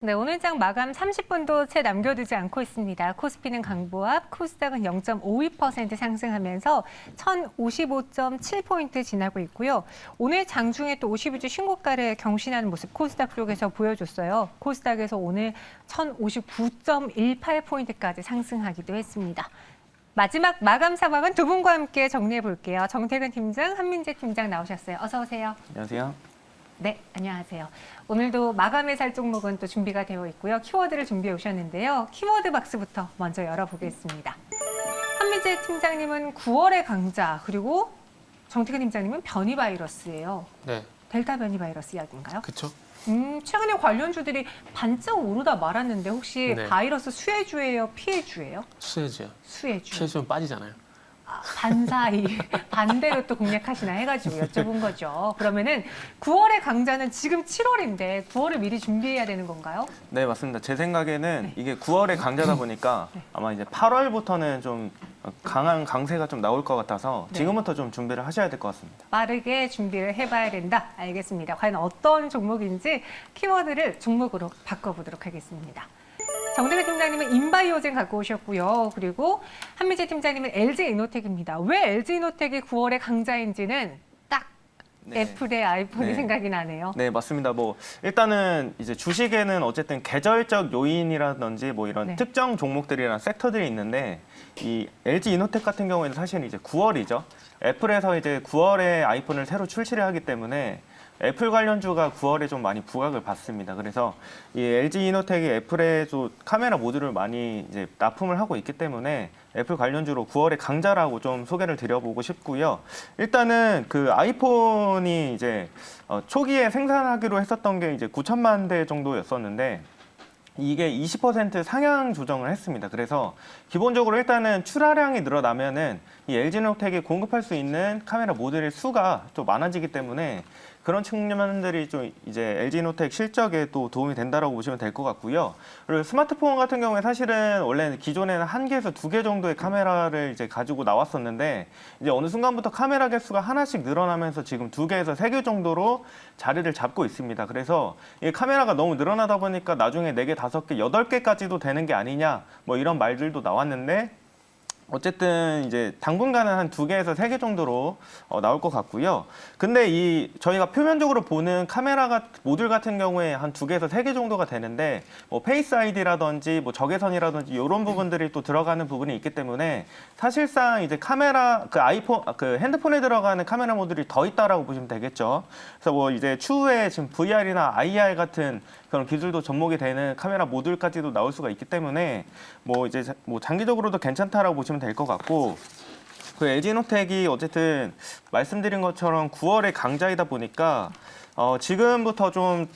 네, 오늘 장 마감 30분도 채 남겨두지 않고 있습니다. 코스피는 강보합, 코스닥은 0.52% 상승하면서 1055.7포인트 지나고 있고요. 오늘 장중에 또 52주 신고가를 경신하는 모습 코스닥 쪽에서 보여줬어요. 코스닥에서 오늘 1059.18포인트까지 상승하기도 했습니다. 마지막 마감 상황은 두 분과 함께 정리해 볼게요. 정태근 팀장, 한민재 팀장 나오셨어요. 어서 오세요. 안녕하세요. 네, 안녕하세요. 오늘도 마감의 살 종목은 또 준비가 되어 있고요. 키워드를 준비해 오셨는데요. 키워드 박스부터 먼저 열어보겠습니다. 한미재 팀장님은 9월의 강자, 그리고 정태근 팀장님은 변이 바이러스예요. 네, 델타 변이 바이러스 이야기인가요? 그렇죠. 최근에 관련주들이 반짝 오르다 말았는데 혹시 네. 바이러스 수혜주예요? 피해주예요? 수혜주요. 수혜주. 피해주면 빠지잖아요. 반사이 반대로 또 공략하시나 해가지고 여쭤본 거죠. 그러면은 9월의 강자는 지금 7월인데 9월을 미리 준비해야 되는 건가요? 네, 맞습니다. 제 생각에는 네. 이게 9월의 강자다 보니까 네. 아마 이제 8월부터는 좀 강한 강세가 좀 나올 것 같아서 네. 지금부터 좀 준비를 하셔야 될 것 같습니다. 빠르게 준비를 해봐야 된다. 알겠습니다. 과연 어떤 종목인지 키워드를 종목으로 바꿔보도록 하겠습니다. 정대근 팀장님은 인바이오젠 갖고 오셨고요. 그리고 한미재 팀장님은 LG이노텍입니다. 왜 LG이노텍이 9월의 강자인지는 딱 네. 애플의 아이폰이 네. 생각이 나네요. 네, 맞습니다. 뭐 일단은 이제 주식에는 어쨌든 계절적 요인이라든지 뭐 이런 네. 특정 종목들이나 섹터들이 있는데 이 LG 이노텍 같은 경우에는 사실은 이제 9월이죠. 애플에서 이제 9월에 아이폰을 새로 출시를 하기 때문에 애플 관련주가 9월에 좀 많이 부각을 받습니다. 그래서 이 LG 이노텍이 애플에 좀 카메라 모듈을 많이 이제 납품을 하고 있기 때문에 애플 관련주로 9월의 강자라고 좀 소개를 드려보고 싶고요. 일단은 그 아이폰이 이제 초기에 생산하기로 했었던 게 이제 9천만 대 정도였었는데 이게 20% 상향 조정을 했습니다. 그래서 기본적으로 일단은 출하량이 늘어나면은 이 LG노텍이 공급할 수 있는 카메라 모듈의 수가 좀 많아지기 때문에 그런 측면들이 좀 이제 LG노텍 실적에 또 도움이 된다라고 보시면 될 것 같고요. 그리고 스마트폰 같은 경우에 사실은 원래 기존에는 1개에서 2개 정도의 카메라를 이제 가지고 나왔었는데 이제 어느 순간부터 카메라 개수가 하나씩 늘어나면서 지금 2개에서 3개 정도로 자리를 잡고 있습니다. 그래서 이 카메라가 너무 늘어나다 보니까 나중에 4개, 5개, 8개까지도 되는 게 아니냐 뭐 이런 말들도 나왔는데 어쨌든 이제 당분간은 한 2개에서 3개 정도로 나올 것 같고요. 근데 이 저희가 표면적으로 보는 카메라가 모듈 같은 경우에 한 2개에서 3개 정도가 되는데 뭐 페이스 아이디라든지 뭐 적외선이라든지 이런 부분들이 또 들어가는 부분이 있기 때문에 사실상 이제 카메라 그 아이폰 그 핸드폰에 들어가는 카메라 모듈이 더 있다라고 보시면 되겠죠. 그래서 뭐 이제 추후에 지금 VR이나 IR 같은 그런 기술도 접목이 되는 카메라 모듈까지도 나올 수가 있기 때문에 뭐 이제 뭐 장기적으로도 괜찮다라고 보시면 될 것 같고 그 LG노텍이 어쨌든 말씀드린 것처럼 9월에 강자이다 보니까 지금부터 좀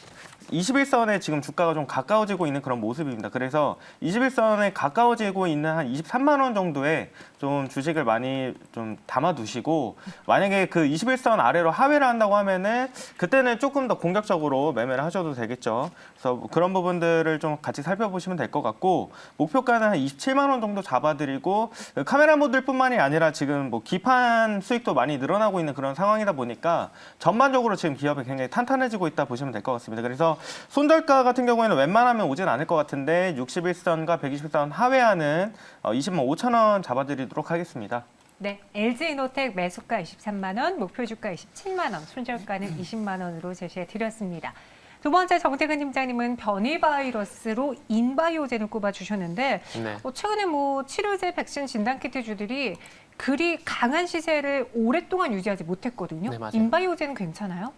21선에 지금 주가가 좀 가까워지고 있는 그런 모습입니다. 그래서 21선에 가까워지고 있는 한 23만 원 정도의 좀 주식을 많이 좀 담아두시고 만약에 그 21선 아래로 하회를 한다고 하면은 그때는 조금 더 공격적으로 매매를 하셔도 되겠죠. 그래서 그런 부분들을 좀 같이 살펴보시면 될 것 같고 목표가는 한 27만 원 정도 잡아드리고 카메라 모듈뿐만이 아니라 지금 뭐 기판 수익도 많이 늘어나고 있는 그런 상황이다 보니까 전반적으로 지금 기업이 굉장히 탄탄해지고 있다 보시면 될 것 같습니다. 그래서 손절가 같은 경우에는 웬만하면 오진 않을 것 같은데 61선과 120선 하회하는 20만 5천 원 잡아드리도록 하겠습니다. 네, LG이노텍 매수가 23만 원, 목표 주가 27만 원, 손절가는 20만 원으로 제시해 드렸습니다. 두 번째 정태근 팀장님은 변이 바이러스로 인바이오젠을 꼽아주셨는데 네. 최근에 뭐 치료제, 백신, 진단키트주들이 그리 강한 시세를 오랫동안 유지하지 못했거든요. 네, 맞아요. 인바이오젠은 괜찮아요?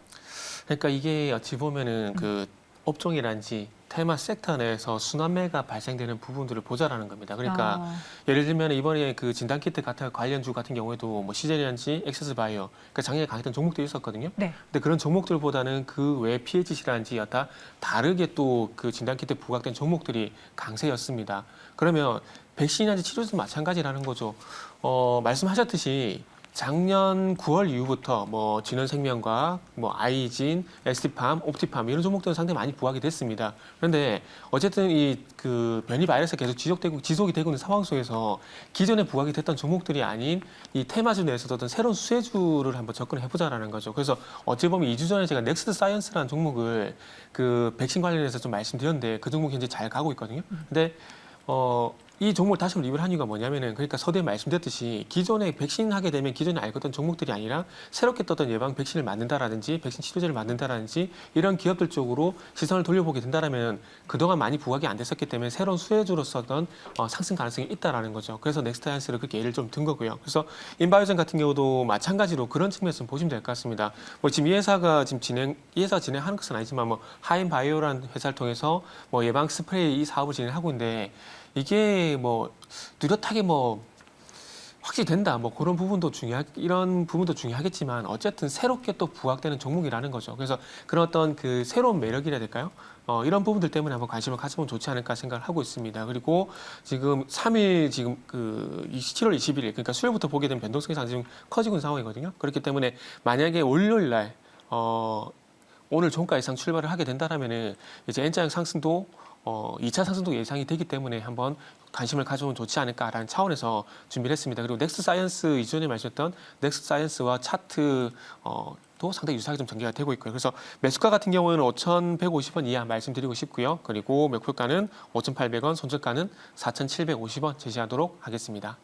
그러니까 이게 어찌 보면은 그 업종이란지 테마 섹터 내에서 순환매가 발생되는 부분들을 보자라는 겁니다. 그러니까 예를 들면 이번에 그 진단키트 같은 관련주 같은 경우에도 뭐 시제리안지, 엑세스바이오, 그러니까 작년에 강했던 종목들이 있었거든요. 네. 근데 그런 종목들보다는 그 외 PHC라든지 여타 다르게 또 그 진단키트 부각된 종목들이 강세였습니다. 그러면 백신이란지 치료제도 마찬가지라는 거죠. 말씀하셨듯이 작년 9월 이후부터 뭐 진원생명과 뭐 아이진, ST팜, 옵티팜 이런 종목들은 상당히 많이 부각이 됐습니다. 그런데 어쨌든 이 그 변이 바이러스가 계속 지속이 되고 있는 상황 속에서 기존에 부각이 됐던 종목들이 아닌 이 테마주 내에서도 어떤 새로운 수혜주를 한번 접근해 보자라는 거죠. 그래서 어찌 보면 2주 전에 제가 넥스트 사이언스라는 종목을 그 백신 관련해서 좀 말씀드렸는데 그 종목이 현재 잘 가고 있거든요. 근데 이 종목을 다시 한번 리뷰를 한 이유가 뭐냐면은 그러니까 서두에 말씀드렸듯이 기존에 백신 하게 되면 기존에 알고 있던 종목들이 아니라 새롭게 떴던 예방 백신을 만든다라든지 백신 치료제를 만든다라든지 이런 기업들 쪽으로 시선을 돌려보게 된다라면 그동안 많이 부각이 안 됐었기 때문에 새로운 수혜주로서던 상승 가능성이 있다라는 거죠. 그래서 넥스트하이언스를 그렇게 예를 좀 든 거고요. 그래서 인바이오젠 같은 경우도 마찬가지로 그런 측면에서 좀 보시면 될 것 같습니다. 뭐 지금 이 회사가 진행하는 것은 아니지만 뭐 하인바이오라는 회사를 통해서 뭐 예방 스프레이 이 사업을 진행하고 있는데 이게 뭐 뚜렷하게 뭐 확실히 된다 뭐 그런 부분도 이런 부분도 중요하겠지만 어쨌든 새롭게 또 부각되는 종목이라는 거죠. 그래서 그런 어떤 그 새로운 매력이라 해야 될까요? 이런 부분들 때문에 한번 관심을 가져보면 좋지 않을까 생각을 하고 있습니다. 그리고 지금 3일 지금 그 7월 21일 그러니까 수요일부터 보게 되면 변동성이 상당히 지금 커지고 있는 상황이거든요. 그렇기 때문에 만약에 월요일 날 오늘 종가 이상 출발을 하게 된다라면은 이제 N자형 상승도 2차 상승도 예상이 되기 때문에 한번 관심을 가져오면 좋지 않을까라는 차원에서 준비를 했습니다. 그리고 넥스트 사이언스 이전에 말씀드렸던 넥스트 사이언스와 차트 도 상당히 유사하게 좀 전개가 되고 있고요. 그래서 매수가 같은 경우에는 5,150원 이하 말씀드리고 싶고요. 그리고 목표가는 5,800원, 손절가는 4,750원 제시하도록 하겠습니다.